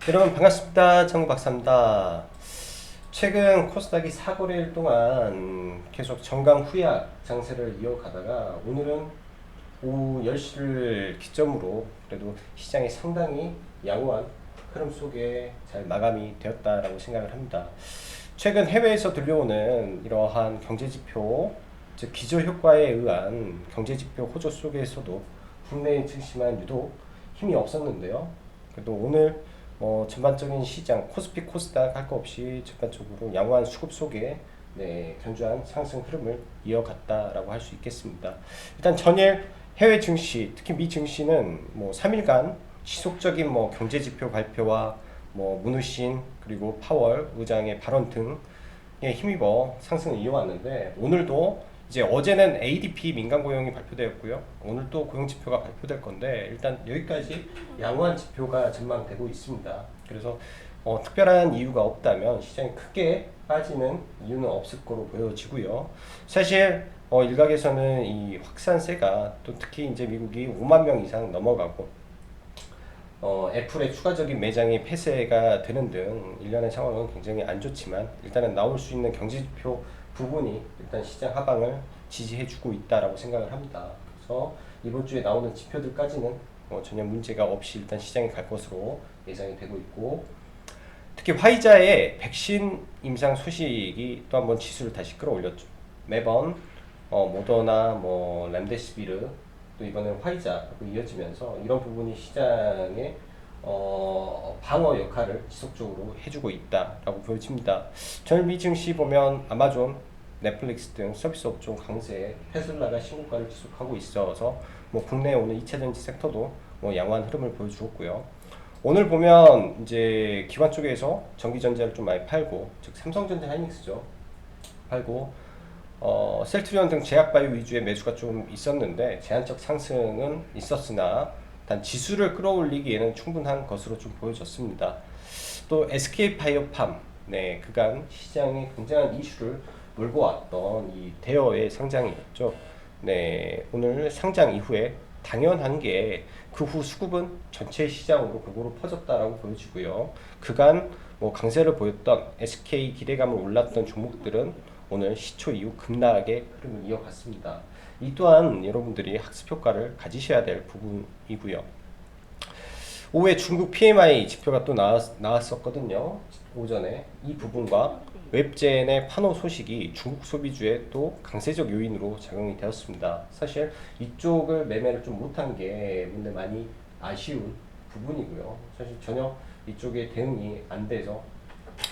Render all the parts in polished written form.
여러분 반갑습니다. 장구 박사입니다. 최근 코스닥이 사거래일 동안 계속 정강 후약 장세를 이어가다가 오늘은 오후 10시를 기점으로 그래도 시장이 상당히 양호한 흐름 속에 잘 마감이 되었다라고 생각을 합니다. 최근 해외에서 들려오는 이러한 경제지표, 즉 기저효과에 의한 경제지표 호조 속에서도 국내 증시만 유독 힘이 없었는데요. 그래도 오늘 전반적인 시장 코스피 코스닥 할 거 없이 전반적으로 양호한 수급 속에 견조한 상승 흐름을 이어갔다라고 할 수 있겠습니다. 일단 전일 해외 증시, 특히 미 증시는 3일간 지속적인 경제 지표 발표와 문우신 그리고 파월 의장의 발언 등에 힘입어 상승을 이어왔는데, 오늘도 이제 어제는 ADP 민간 고용이 발표되었고요. 오늘 또 고용 지표가 발표될 건데, 일단 여기까지 양호한 지표가 전망되고 있습니다. 그래서 특별한 이유가 없다면 시장이 크게 빠지는 이유는 없을 거로 보여지고요. 사실 일각에서는 이 확산세가 또 특히 이제 미국이 5만 명 이상 넘어가고 애플의 추가적인 매장이 폐쇄가 되는 등 일련의 상황은 굉장히 안 좋지만, 일단은 나올 수 있는 경제지표 부분이 일단 시장 하방을 지지해주고 있다라고 생각을 합니다. 그래서 이번 주에 나오는 지표들까지는 전혀 문제가 없이 일단 시장이 갈 것으로 예상이 되고 있고, 특히 화이자의 백신 임상 소식이 또 한번 지수를 다시 끌어올렸죠. 매번 모더나 렘데시비르 또 이번엔 화이자로 이어지면서 이런 부분이 시장의 방어 역할을 지속적으로 해주고 있다라고 보여집니다. 전일 증시 보면 아마존, 넷플릭스 등 서비스 업종 강세에 테슬라가 신고가를 지속하고 있어서 국내에 오는 2차전지 섹터도 양호한 흐름을 보여주었고요. 오늘 보면 이제 기관 쪽에서 전기전자를 좀 많이 팔고, 즉 삼성전자 하이닉스죠, 팔고 셀트리온 등 제약바이오 위주의 매수가 좀 있었는데 제한적 상승은 있었으나 단 지수를 끌어올리기에는 충분한 것으로 좀 보여졌습니다. 또 SK바이오팜, 그간 시장에 굉장한 이슈를 몰고 왔던 이 대여의 상장이었죠. 오늘 상장 이후에 당연한 게 그 후 수급은 전체 시장으로 골고루 퍼졌다라고 보여지고요. 그간 강세를 보였던 SK 기대감을 올랐던 종목들은 오늘 시초 이후 급락의 흐름을 이어갔습니다. 이 또한 여러분들이 학습 효과를 가지셔야 될 부분이고요. 오후에 중국 PMI 지표가 또 나왔었거든요. 오전에 이 부분과 웹젠의 판호 소식이 중국 소비주의 또 강세적 요인으로 작용이 되었습니다. 사실 이쪽을 매매를 좀 못한 게 근데 많이 아쉬운 부분이고요. 사실 전혀 이쪽에 대응이 안 돼서,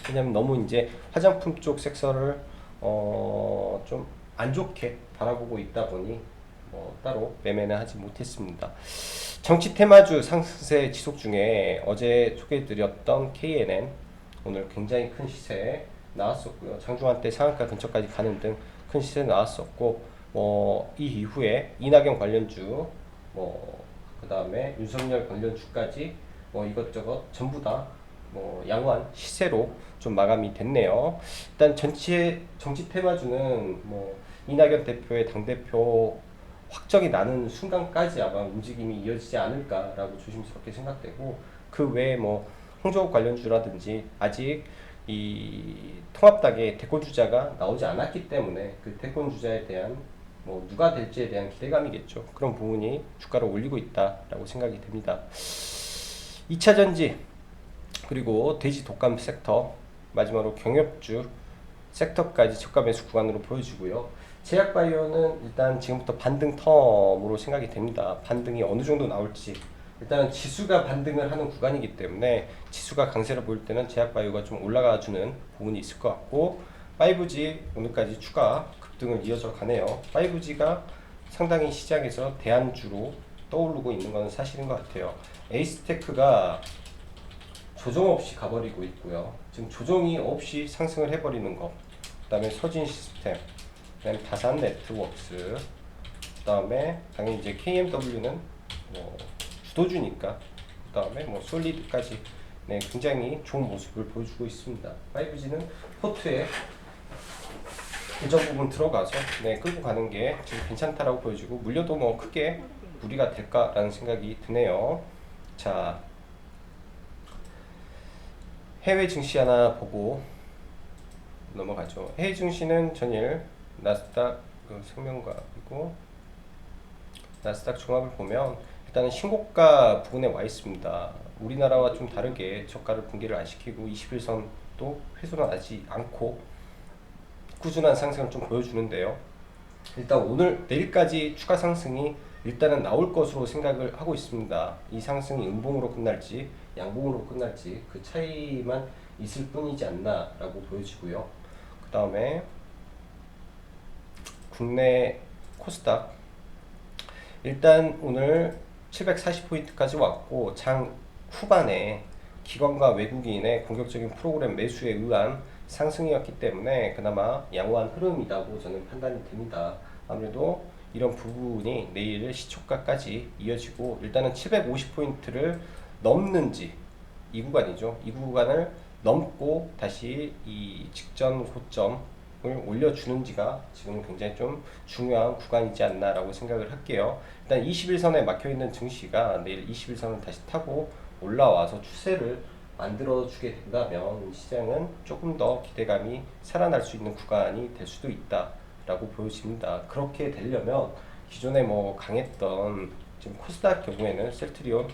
왜냐면 너무 이제 화장품 쪽 섹터를 좀 안 좋게 바라보고 있다 보니 따로 매매는 하지 못했습니다. 정치 테마주 상승세 지속 중에 어제 소개해드렸던 KNN 오늘 굉장히 큰 시세 나왔었고요. 장중한때 상한가 근처까지 가는 등 큰 시세 나왔었고, 이 이후에 이낙연 관련주, 그 다음에 윤석열 관련주까지 이것저것 전부 다 양호한 시세로 좀 마감이 됐네요. 일단 전체 정치 테마주는 이낙연 대표의 당대표 확정이 나는 순간까지 아마 움직임이 이어지지 않을까라고 조심스럽게 생각되고, 그 외에 홍조국 관련주라든지 아직 이 통합당의 대권 주자가 나오지 않았기 때문에 그 대권 주자에 대한 누가 될지에 대한 기대감이겠죠. 그런 부분이 주가를 올리고 있다라고 생각이 됩니다. 2차전지 그리고 돼지 독감 섹터, 마지막으로 경협주 섹터까지 저가 매수 구간으로 보여주고요. 제약바이오는 일단 지금부터 반등 텀으로 생각이 됩니다. 반등이 어느 정도 나올지, 일단 지수가 반등을 하는 구간이기 때문에 지수가 강세를 보일 때는 제약바이오가 좀 올라가주는 부분이 있을 것 같고, 5G 오늘까지 추가 급등을 이어져 가네요. 5G가 상당히 시장에서 대안주로 떠오르고 있는 것은 사실인 것 같아요. 에이스테크가 조정 없이 가버리고 있고요. 지금 조정이 없이 상승을 해버리는 것. 그 다음에 서진 시스템, 그 다음에 다산 네트워크스, 그 다음에 당연히 이제 KMW는 주도주니까, 그 다음에 솔리드까지 굉장히 좋은 모습을 보여주고 있습니다. 5G는 포트에 일정 부분 들어가서 끌고 가는 게 지금 괜찮다라고 보여지고, 물려도 크게 무리가 될까라는 생각이 드네요. 자, 해외 증시 하나 보고 넘어가죠. 해외 증시는 전일 나스닥 생명과이고 나스닥 종합을 보면 일단은 신고가 부근에 와 있습니다. 우리나라와 좀 다르게 저가를 붕괴를 안 시키고 21선도 훼손하지 않고 꾸준한 상승을 좀 보여주는데요. 일단 오늘 내일까지 추가 상승이 일단은 나올 것으로 생각을 하고 있습니다. 이 상승이 음봉으로 끝날지 양봉으로 끝날지 그 차이만 있을 뿐이지 않나 라고 보여지고요. 그 다음에 국내 코스닥 일단 오늘 740포인트까지 왔고 장 후반에 기관과 외국인의 공격적인 프로그램 매수에 의한 상승이었기 때문에 그나마 양호한 흐름이라고 저는 판단이 됩니다. 아무래도 이런 부분이 내일 시초가까지 이어지고 일단은 750포인트를 넘는지 이 구간이죠. 이 구간을 넘고 다시 이 직전 고점을 올려주는지가 지금 굉장히 좀 중요한 구간이지 않나라고 생각을 할게요. 일단 21선에 막혀있는 증시가 내일 21선을 다시 타고 올라와서 추세를 만들어주게 된다면 시장은 조금 더 기대감이 살아날 수 있는 구간이 될 수도 있다라고 보여집니다. 그렇게 되려면 기존에 뭐 강했던 지금 코스닥 경우에는 셀트리온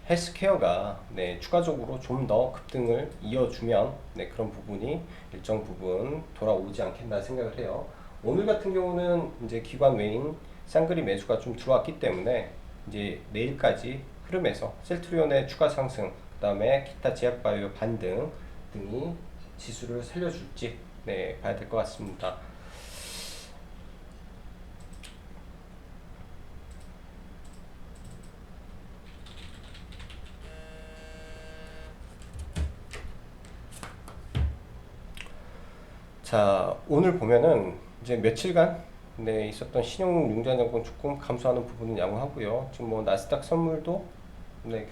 헬스케어가 추가적으로 좀 더 급등을 이어주면 그런 부분이 일정 부분 돌아오지 않겠나 생각을 해요. 오늘 같은 경우는 이제 기관 외인 쌍그리 매수가 좀 들어왔기 때문에 이제 내일까지 흐름에서 셀트리온의 추가 상승, 그 다음에 기타 제약바이오 반등 등이 지수를 살려줄지 봐야 될 것 같습니다. 자, 오늘 보면은 이제 며칠간 있었던 신용 융자정권 조금 감소하는 부분은 양호하고요. 지금 뭐 나스닥 선물도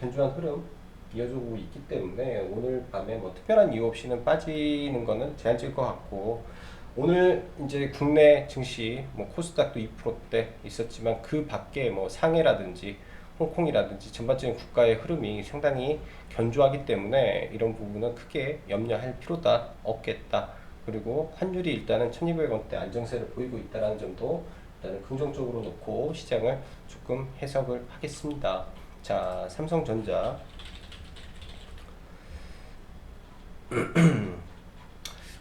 견조한 흐름 이어지고 있기 때문에 오늘 밤에 뭐 특별한 이유 없이는 빠지는 거는 제한적일 것 같고 오늘 이제 국내 증시 뭐 코스닥도 2%대 있었지만 그 밖에 뭐 상해라든지 홍콩이라든지 전반적인 국가의 흐름이 상당히 견조하기 때문에 이런 부분은 크게 염려할 필요가 없겠다. 그리고 환율이 일단은 1200원대 안정세를 보이고 있다는 점도 일단은 긍정적으로 놓고 시장을 조금 해석을 하겠습니다. 자, 삼성전자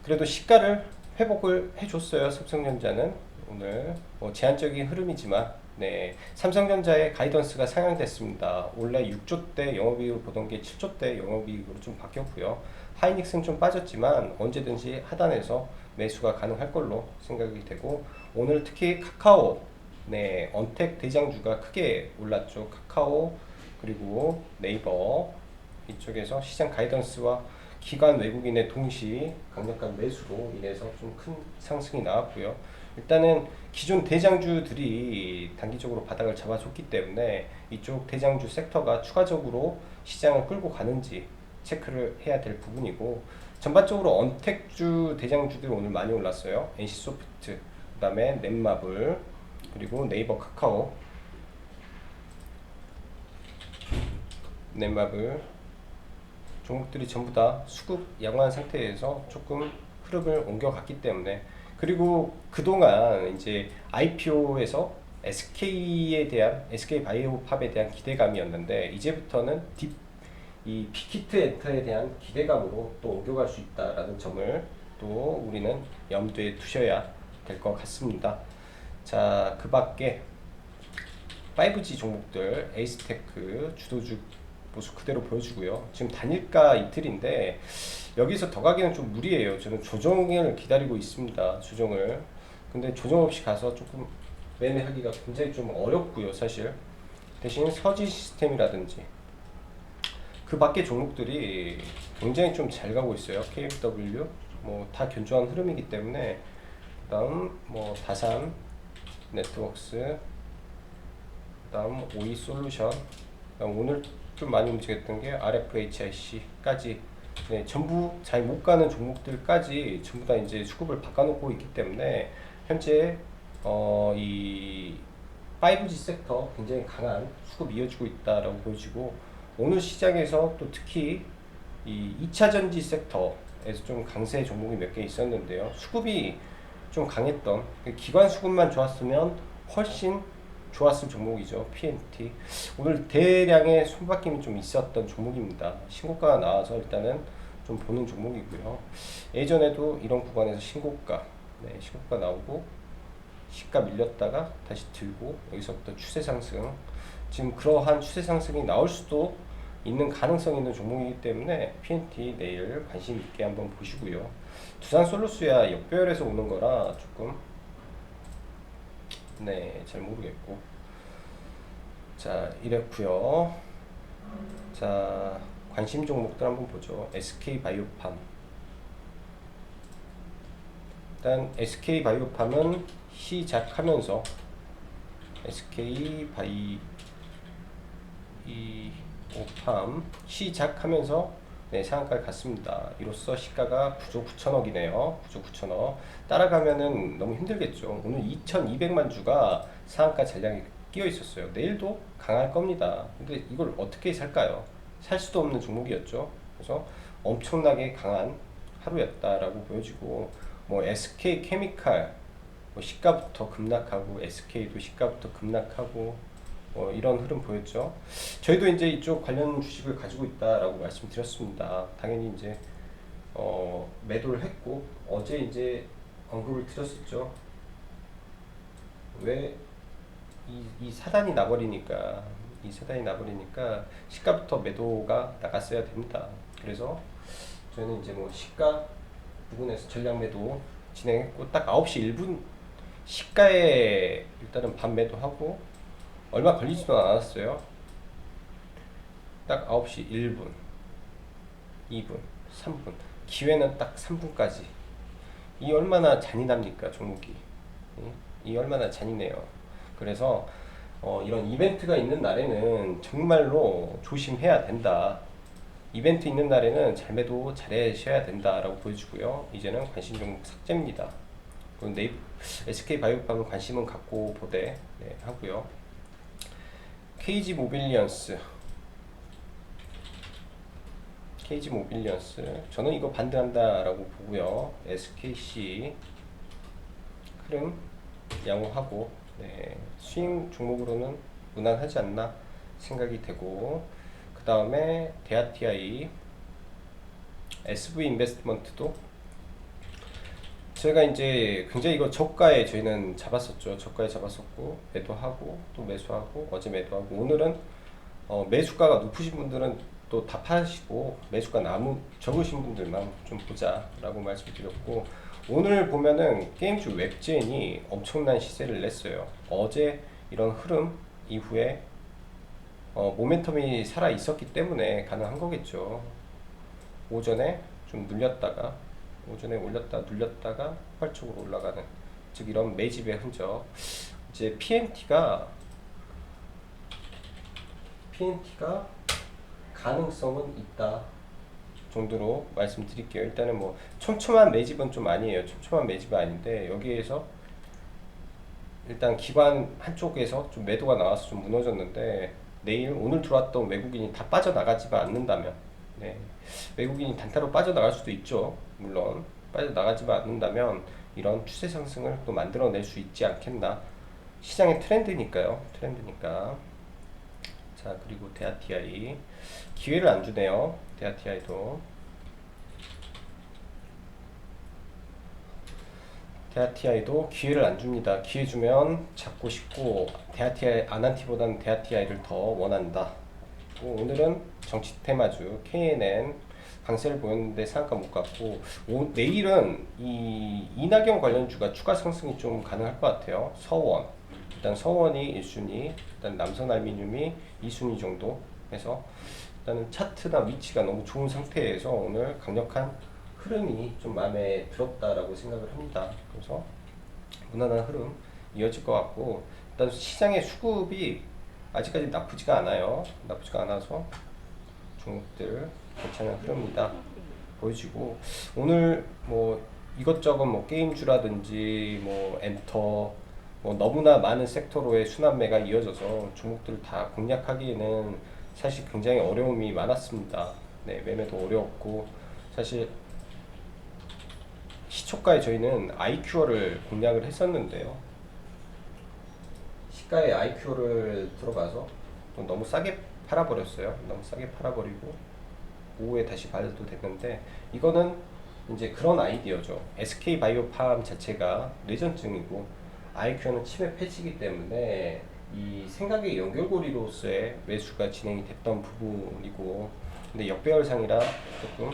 그래도 시가를 회복을 해줬어요. 삼성전자는 오늘 뭐 제한적인 흐름이지만 삼성전자의 가이던스가 상향됐습니다. 원래 6조대 영업이익을 보던 게 7조대 영업이익으로 좀 바뀌었고요. 하이닉스는 좀 빠졌지만 언제든지 하단에서 매수가 가능할 걸로 생각이 되고 오늘 특히 카카오 언택 대장주가 크게 올랐죠. 카카오 그리고 네이버 이쪽에서 시장 가이던스와 기관 외국인의 동시 강력한 매수로 인해서 좀 큰 상승이 나왔고요. 일단은 기존 대장주들이 단기적으로 바닥을 잡아줬기 때문에 이쪽 대장주 섹터가 추가적으로 시장을 끌고 가는지 체크를 해야 될 부분이고 전반적으로 언택주 대장주들이 오늘 많이 올랐어요. NC소프트, 그 다음에 넷마블, 그리고 네이버 카카오, 넷마블 종목들이 전부 다 수급 양호한 상태에서 조금 흐름을 옮겨갔기 때문에 그리고 그동안 이제 IPO에서 SK 바이오팝에 대한 기대감이었는데 이제부터는 이 빅히트 엔터에 대한 기대감으로 또 옮겨갈 수 있다라는 점을 또 우리는 염두에 두셔야 될 것 같습니다. 자, 그 밖에 5G 종목들 에이스테크 주도주 모습 그대로 보여주고요. 지금 단일가 이틀인데 여기서 더 가기는 좀 무리예요. 저는 조정을 기다리고 있습니다. 조정을. 근데 조정 없이 가서 조금 매매하기가 굉장히 좀 어렵고요. 사실 대신 서지 시스템이라든지 그 밖에 종목들이 굉장히 좀 잘 가고 있어요. KFW 뭐 다 견조한 흐름이기 때문에 그다음 뭐 다산 네트워크스 그다음 오이 솔루션 그다음 오늘 좀 많이 움직였던 게 RFHIC까지 전부 잘 못 가는 종목들까지 전부 다 이제 수급을 바꿔놓고 있기 때문에 현재 이 5G 섹터 굉장히 강한 수급 이어지고 있다라고 보여지고, 오늘 시장에서 또 특히 이 2차 전지 섹터에서 좀 강세 종목이 몇 개 있었는데요. 수급이 좀 강했던 기관 수급만 좋았으면 훨씬 좋았을 종목이죠. PNT. 오늘 대량의 손바뀜이 좀 있었던 종목입니다. 신고가가 나와서 일단은 좀 보는 종목이고요. 예전에도 이런 구간에서 신고가, 신고가 나오고 시가 밀렸다가 다시 들고 여기서부터 추세 상승, 지금 그러한 추세 상승이 나올 수도 있는 가능성이 있는 종목이기 때문에 PNT 내일 관심 있게 한번 보시고요. 두산 솔루스야 역배열에서 오는 거라 조금 잘 모르겠고, 자 이랬고요. 자 관심 종목들 한번 보죠. SK바이오팜. 일단 SK바이오팜은 시작하면서 SK바이오팜 시작하면서 상한가를 갔습니다. 이로써 시가가 9조 9천억이네요. 9조 9천억. 따라가면은 너무 힘들겠죠. 오늘 2,200만 주가 상한가 전략에 끼어 있었어요. 내일도 강할 겁니다. 근데 이걸 어떻게 살까요? 살 수도 없는 종목이었죠. 그래서 엄청나게 강한 하루였다라고 보여지고, 뭐 SK 케미칼 뭐 시가부터 급락하고 SK도 시가부터 급락하고 이런 흐름 보였죠. 저희도 이제 이쪽 관련 주식을 가지고 있다라고 말씀드렸습니다. 당연히 이제 매도를 했고, 어제 이제 언급을 드렸었죠. 왜 이 사단이 나버리니까, 시가부터 매도가 나갔어야 됩니다. 그래서 저희는 이제 뭐 시가 부분에서 전략 매도 진행했고, 딱 9시 1분 시가에 일단은 반 매도하고 얼마 걸리지도 않았어요. 딱 9시 1분, 2분, 3분, 기회는 딱 3분까지. 이 얼마나 잔인합니까, 종목이. 이 얼마나 잔인해요. 그래서 이런 이벤트가 있는 날에는 정말로 조심해야 된다. 이벤트 있는 날에는 잘 매도 잘하셔야 된다라고 보여주고요. 이제는 관심 종목 삭제입니다. SK바이오팜은 관심은 갖고 보되 하고요. KG모빌리언스, 저는 이거 반대한다라고 보고요. SKC 흐름 양호하고, 수익 종목으로는 무난하지 않나 생각이 되고, 그 다음에 대하TI, SV인베스트먼트도 제가 이제 굉장히 이거 저가에 저희는 잡았었죠. 저가에 잡았었고 매도하고 또 매수하고, 어제 매도하고, 오늘은 매수가가 높으신 분들은 또 다 파시고 매수가 적으신 분들만 좀 보자라고 말씀드렸고, 오늘 보면은 게임주 웹젠이 엄청난 시세를 냈어요. 어제 이런 흐름 이후에 모멘텀이 살아 있었기 때문에 가능한 거겠죠. 오전에 좀 눌렸다가, 올렸다 눌렸다가 활쪽으로 올라가는, 즉 이런 매집의 흔적. 이제 PNT가 가능성은 있다 정도로 말씀드릴게요. 일단은 뭐 촘촘한 매집은 좀 아니에요. 촘촘한 매집은 아닌데, 여기에서 일단 기관 한쪽에서 좀 매도가 나와서 좀 무너졌는데, 오늘 들어왔던 외국인이 다 빠져나가지만 않는다면, 외국인이 단타로 빠져나갈 수도 있죠. 물론 빠져나가지만 않는다면 이런 추세 상승을 또 만들어낼 수 있지 않겠나. 시장의 트렌드니까요. 자, 그리고 대하TI 기회를 안 주네요. 대하TI도 기회를 안 줍니다. 기회 주면 잡고 싶고, 대하TI 아난티보다는 대하TI를 더 원한다. 오늘은 정치 테마주 KNN 강세를 보였는데 상한가 못 갔고, 내일은 이 이낙연 관련주가 추가 상승이 좀 가능할 것 같아요. 일단 서원이 1순위, 일단 남선알미늄이 2순위 정도 해서, 일단은 차트나 위치가 너무 좋은 상태에서 오늘 강력한 흐름이 좀 마음에 들었다라고 생각을 합니다. 그래서 무난한 흐름 이어질 것 같고, 일단 시장의 수급이 아직까지 나쁘지가 않아서 종목들 괜찮은 흐름이다 보여지고, 오늘 뭐 이것저것 뭐 게임주라든지 뭐 엔터 뭐 너무나 많은 섹터로의 순환매가 이어져서 종목들을 다 공략하기에는 사실 굉장히 어려움이 많았습니다. 네, 매매도 어려웠고 사실 시초가에 저희는 IQ어를 공략을 했었는데요. 시가에 IQ어를 들어가서 또 너무 싸게 팔아버렸어요. 너무 싸게 팔아버리고 오후에 다시 봐도 됐는데 이거는 이제 그런 아이디어죠. SK바이오팜 자체가 뇌전증이고 IQ는 치매 폐지이기 때문에 이 생각의 연결고리로서의 매수가 진행이 됐던 부분이고 근데 역배열상이라 조금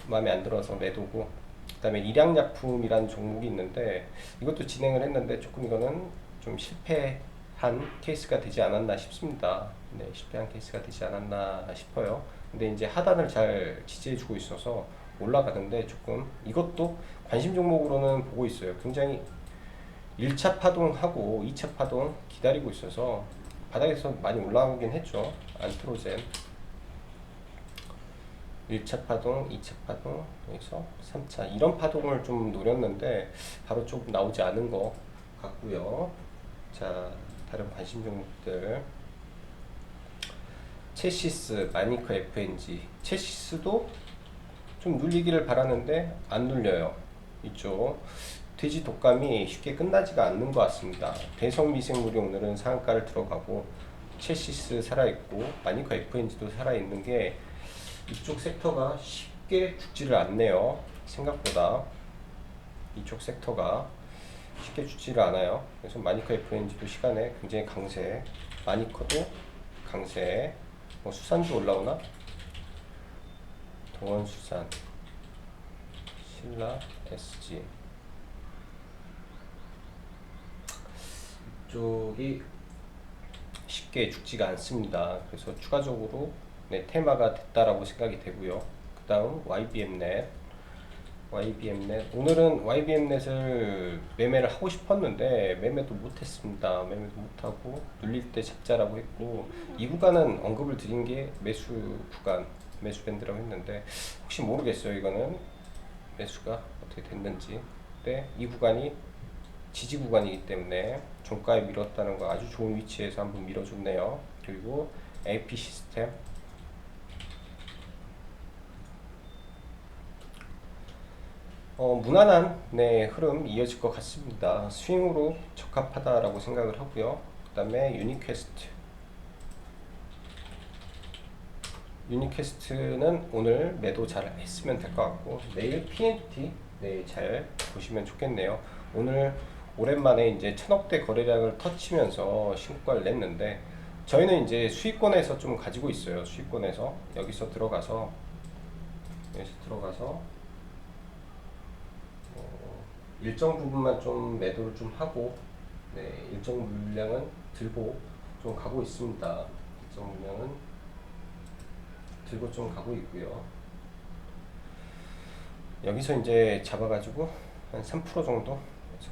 마음에 안 들어서 매도고 그다음에 일양약품이라는 종목이 있는데 이것도 진행을 했는데 조금 이거는 좀 실패한 케이스가 되지 않았나 싶습니다. 네, 실패한 케이스가 되지 않았나 싶어요. 근데 이제 하단을 잘 지지해주고 있어서 올라가는데 조금 이것도 관심 종목으로는 보고 있어요. 굉장히 1차 파동하고 2차 파동 기다리고 있어서 바닥에서 많이 올라오긴 했죠. 안트로젠 1차 파동, 2차 파동, 여기서 3차 이런 파동을 좀 노렸는데 바로 좀 나오지 않은 것 같고요. 자, 다른 관심 종목들 체시스, 마니커 FNG 체시스도 좀 눌리기를 바라는데 안 눌려요. 이쪽 돼지 독감이 쉽게 끝나지가 않는 것 같습니다. 대성 미생물이 오늘은 상한가를 들어가고 체시스 살아있고 마니커 FNG도 살아있는 게 이쪽 섹터가 쉽게 죽지를 않네요. 생각보다 이쪽 섹터가 쉽게 죽지를 않아요. 그래서 마니커 FNG도 시간에 굉장히 강세, 마니커도 강세, 뭐 수산도 올라오나? 동원수산, 신라, SG 이쪽이 쉽게 죽지가 않습니다. 그래서 추가적으로 네, 테마가 됐다라고 생각이 되고요. 그 다음 YBM넷 오늘은 YBM넷을 매매를 하고 싶었는데 매매도 못했습니다. 매매도 못하고 눌릴 때 잡자라고 했고 이 구간은 언급을 드린 게 매수 구간 매수 밴드라고 했는데 혹시 모르겠어요. 이거는 매수가 어떻게 됐는지. 근데 이 구간이 지지 구간이기 때문에 종가에 밀었다는 거 아주 좋은 위치에서 한번 밀어줬네요. 그리고 AP 시스템 무난한 네, 흐름 이어질 것 같습니다. 스윙으로 적합하다라고 생각을 하고요. 그 다음에 유니캐스트는 오늘 매도 잘 했으면 될 것 같고 내일 PNT 네, 잘 보시면 좋겠네요. 오늘 오랜만에 이제 1000억대 거래량을 터치면서 신고가를 냈는데 저희는 이제 수익권에서 좀 가지고 있어요. 수익권에서 여기서 들어가서 일정 부분만 좀 매도를 좀 하고 네, 일정 물량은 들고 좀 가고 있습니다. 일정 물량은 들고 좀 가고 있고요. 여기서 이제 잡아가지고 한 3% 정도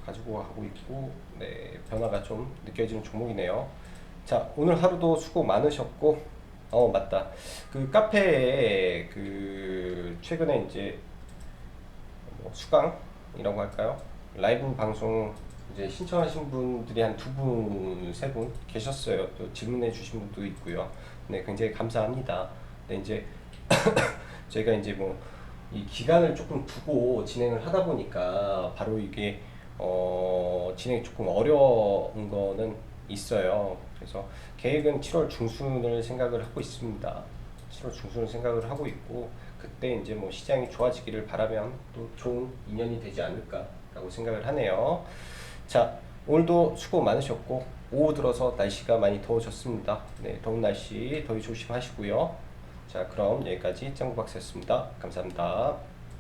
가지고 가고 있고 네, 변화가 좀 느껴지는 종목이네요. 자, 오늘 하루도 수고 많으셨고 맞다. 그 카페에 그 최근에 이제 뭐 수강이라고 할까요? 라이브 방송 이제 신청하신 분들이 한 두 분, 세 분 계셨어요. 또 질문해 주신 분도 있고요. 네, 굉장히 감사합니다. 네, 이제 저희가 이제 뭐 이 기간을 조금 두고 진행을 하다 보니까 바로 이게 진행이 조금 어려운 거는 있어요. 그래서 계획은 7월 중순을 생각을 하고 있습니다. 7월 중순을 생각을 하고 있고 그때 이제 뭐 시장이 좋아지기를 바라면 또 좋은 인연이 되지 않을까라고 생각을 하네요. 자, 오늘도 수고 많으셨고 오후 들어서 날씨가 많이 더워졌습니다. 네, 더운 날씨 더위 조심하시고요. 자, 그럼 여기까지 짱구박사였습니다. 감사합니다.